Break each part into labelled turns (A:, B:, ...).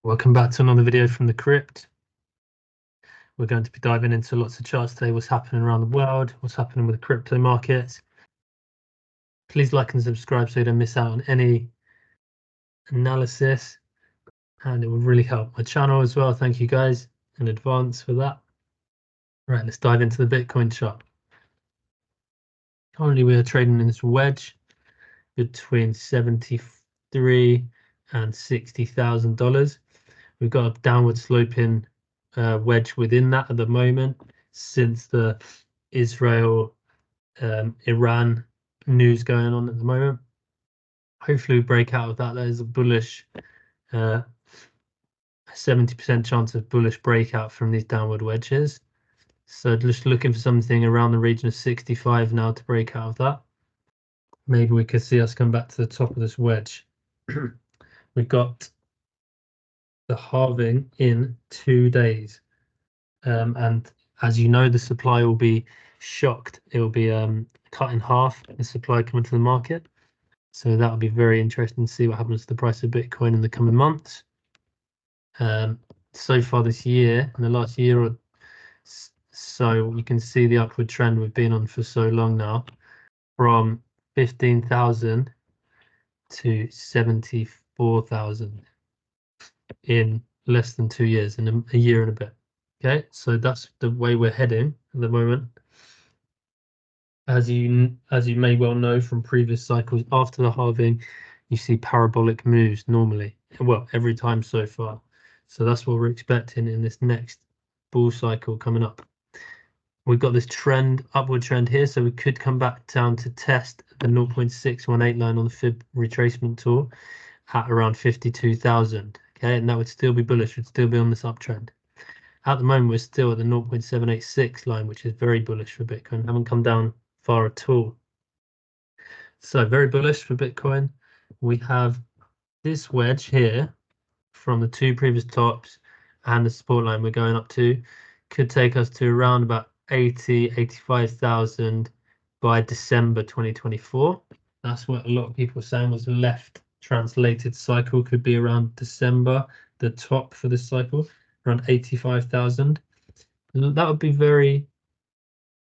A: Welcome back to another video from the crypt. We're going to be diving into lots of charts today, what's happening around the world, what's happening with the crypto markets. Please like and subscribe so you don't miss out on any analysis, and it will really help my channel as well. Thank you guys in advance for that. Right, let's dive into the Bitcoin chart. Currently we are trading in this wedge between $73,000 and $60,000. We've got a downward sloping wedge within that at the moment since the Israel Iran news going on at the moment. Hopefully we break out of that. There's a bullish 70% chance of bullish breakout from these downward wedges. So just looking for something around the region of 65 now to break out of that. Maybe we could see us come back to the top of this wedge. We've got the halving in 2 days, and as you know, the supply will be shocked. It will be cut in half, the supply coming to the market. So that will be very interesting to see what happens to the price of Bitcoin in the coming months. So far this year, in the last year or so, you can see the upward trend we've been on for so long now, from 15,000 to 74,000 in less than 2 years, in a year and a bit. Okay, so that's the way we're heading at the moment. As you may well know from previous cycles, after the halving, you see parabolic moves normally. Well, every time so far. So that's what we're expecting in this next bull cycle coming up. We've got this trend, upward trend here, so we could come back down to test the 0.618 line on the fib retracement tool at around 52,000. Okay, and that would still be bullish, would still be on this uptrend. At the moment, we're still at the 0.786 line, which is very bullish for Bitcoin. Haven't come down far at all. So very bullish for Bitcoin. We have this wedge here from the two previous tops and the support line we're going up to could take us to around about 85,000 by December 2024. That's what a lot of people are saying was left translated cycle, could be around December, the top for this cycle, around 85,000. That would be very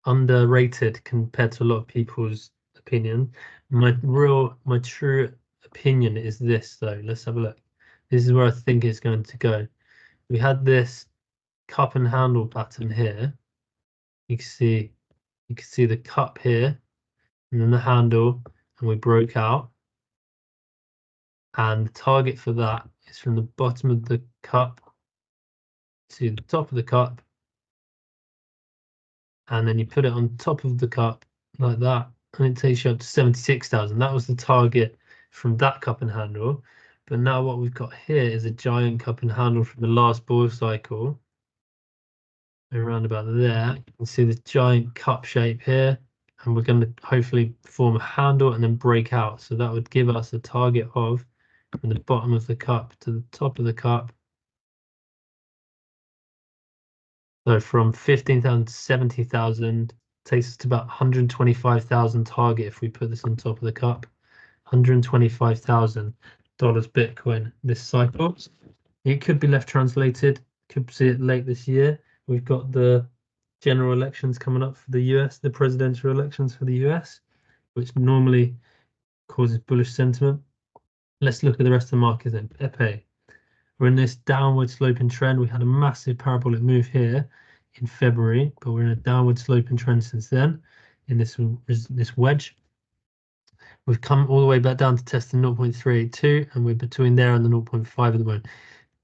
A: underrated compared to a lot of people's opinion. My true opinion is this though. Let's have a look. This is where I think it's going to go. We had this cup and handle pattern here. You can see the cup here and then the handle, and we broke out. And the target for that is from the bottom of the cup to the top of the cup, and then you put it on top of the cup like that, and it takes you up to 76,000. That was the target from that cup and handle. But now what we've got here is a giant cup and handle from the last bull cycle. Around about there, you can see this giant cup shape here, and we're going to hopefully form a handle and then break out. So that would give us a target of from the bottom of the cup to the top of the cup. So from 15,000 to 70,000 takes us to about 125,000 target if we put this on top of the cup. $125,000 Bitcoin this cycle. It could be left translated, could see it late this year. We've got the general elections coming up for the US, the presidential elections for the US, which normally causes bullish sentiment. Let's look at the rest of the market then. Pepe. We're in this downward sloping trend. We had a massive parabolic move here in February, but we're in a downward sloping trend since then in this wedge. We've come all the way back down to test the 0.382, and we're between there and the 0.5 at the moment.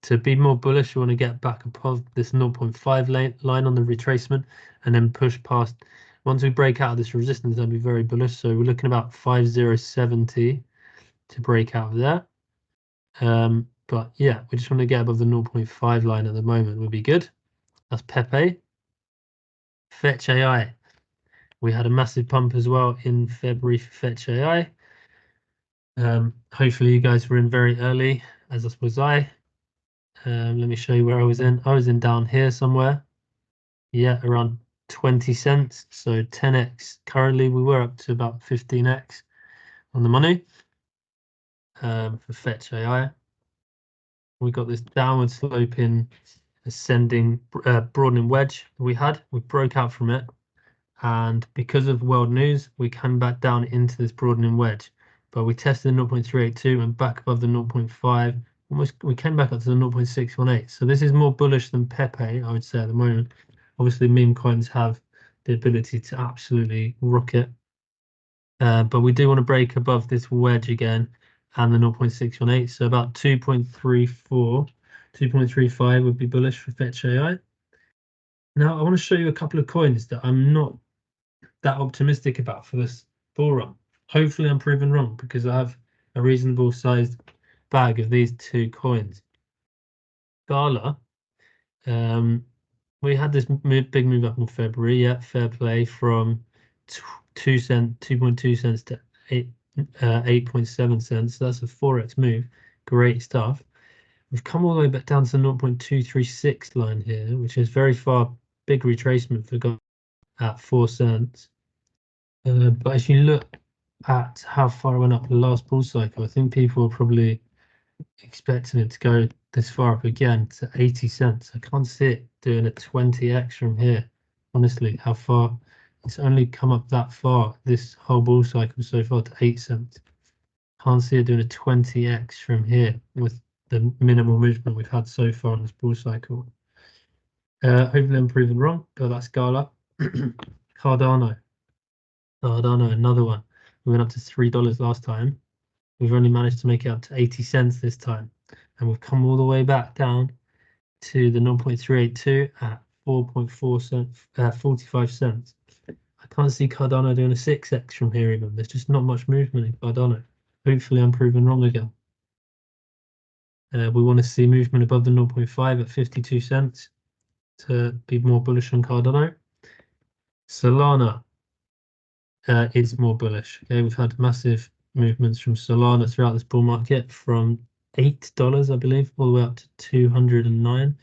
A: To be more bullish, you want to get back above this 0.5 line on the retracement and then push past. Once we break out of this resistance, that'll be very bullish. So we're looking about 5070 to break out of there. But yeah, we just want to get above the 0.5 line at the moment would be good. That's Pepe. Fetch AI. We had a massive pump as well in February for Fetch AI. Hopefully you guys were in very early, as was I. Let me show you where I was in. I was in down here somewhere. Yeah, around 20 cents. So 10x. Currently we were up to about 15x on the money for Fetch AI. We got this downward sloping, ascending, broadening wedge we had. We broke out from it, and because of world news, we came back down into this broadening wedge. But we tested 0.382 and back above the zero point 0.5. Almost, we came back up to the 0.618. So this is more bullish than Pepe, I would say, at the moment. Obviously, meme coins have the ability to absolutely rocket. But we do want to break above this wedge again and the 0.618. So about 2.34, 2.35 would be bullish for Fetch AI. Now, I want to show you a couple of coins that I'm not that optimistic about for this bull run. Hopefully, I'm proven wrong because I have a reasonable sized bag of these two coins. Gala, we had this big move up in February. Yeah, fair play from 2.2 cents to 8.7 cents. So that's a 4x move. Great stuff. We've come all the way back down to the 0.236 line here, which is very far. Big retracement for Gala at 4 cents. But if you look at how far it went up the last bull cycle, I think people are probably expecting it to go this far up again to 80 cents. I can't see it doing a 20x from here. Honestly, how far it's only come up that far this whole bull cycle so far to 8 cents. Can't see it doing a 20x from here with the minimal movement we've had so far in this bull cycle. Hopefully I'm proven wrong, but that's Gala. Cardano. Cardano, another one. We went up to $3 last time. We've only managed to make it up to 80 cents this time. And we've come all the way back down to the 0.382 at 4.4 cents, 45 cents. I can't see Cardano doing a 6x from here even. There's just not much movement in Cardano. Hopefully I'm proven wrong again. We want to see movement above the 0.5 at 52 cents to be more bullish on Cardano. Solana is more bullish. Okay, we've had massive movements from Solana throughout this bull market from $8, I believe, all the way up to 209.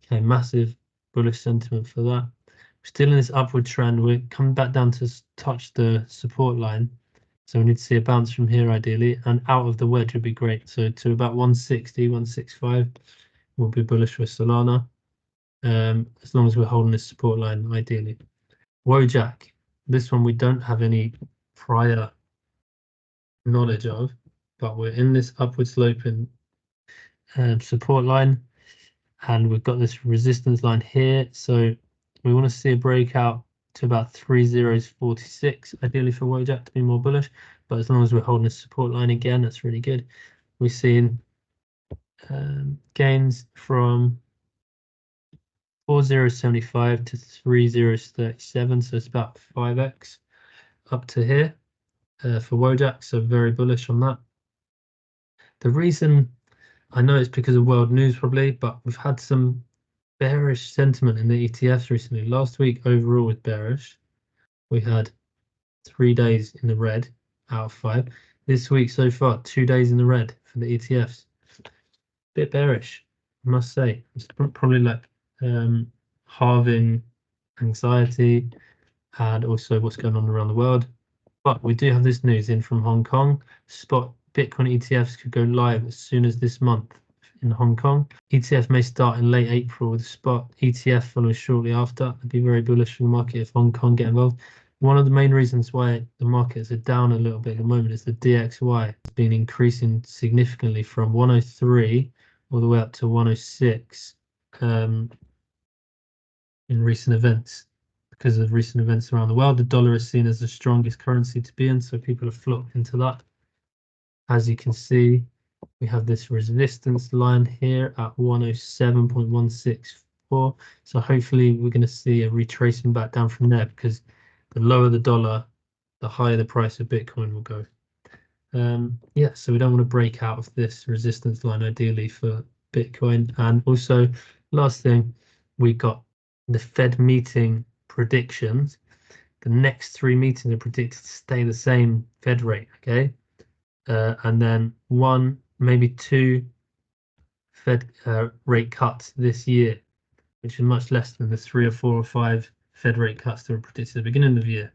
A: Okay, massive bullish sentiment for that. We're still in this upward trend. We're coming back down to touch the support line. So we need to see a bounce from here ideally, and out of the wedge would be great. So to about 160, 165 will be bullish for Solana, as long as we're holding this support line ideally. Wojak, this one we don't have any prior knowledge of, but we're in this upward sloping support line, and we've got this resistance line here. So we want to see a breakout to about 3046, ideally for Wojak to be more bullish. But as long as we're holding this support line again, that's really good. We're seeing gains from 4075 to 3037, so it's about 5x up to here for Wojak, so very bullish on that. The reason I know it's because of world news probably, but we've had some bearish sentiment in the ETFs recently. Last week overall was bearish. We had 3 days in the red out of 5. This week so far, 2 days in the red for the ETFs. Bit bearish, I must say. It's probably like halving anxiety and also what's going on around the world. But we do have this news in from Hong Kong. Spot Bitcoin ETFs could go live as soon as this month in Hong Kong. ETF may start in late April with spot ETF following shortly after. I'd be very bullish for the market if Hong Kong get involved. One of the main reasons why the markets are down a little bit at the moment is the DXY has been increasing significantly from 103 all the way up to 106 in recent events. Because of recent events around the world, the dollar is seen as the strongest currency to be in, so people have flocked into that. As you can see, we have this resistance line here at 107.164. So hopefully we're going to see a retracing back down from there, because the lower the dollar, the higher the price of Bitcoin will go. Yeah, so we don't want to break out of this resistance line ideally for Bitcoin. And also, last thing, we got the Fed meeting predictions. The next 3 meetings are predicted to stay the same Fed rate, okay? And then 1, maybe 2 Fed rate cuts this year, which are much less than the 3 or 4 or 5 Fed rate cuts that were predicted at the beginning of the year.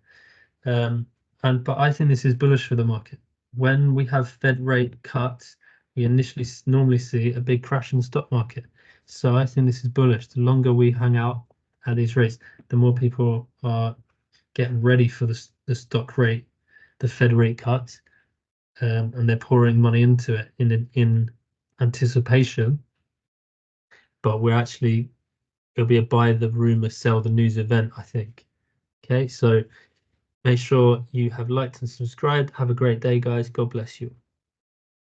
A: But I think this is bullish for the market. When we have Fed rate cuts, we initially normally see a big crash in the stock market. So I think this is bullish. The longer we hang out at these rates, the more people are getting ready for the stock rate, the Fed rate cuts, and they're pouring money into it in anticipation. But it'll be a buy the rumor, sell the news event, I think. Okay, so make sure you have liked and subscribed. Have a great day, guys. God bless you.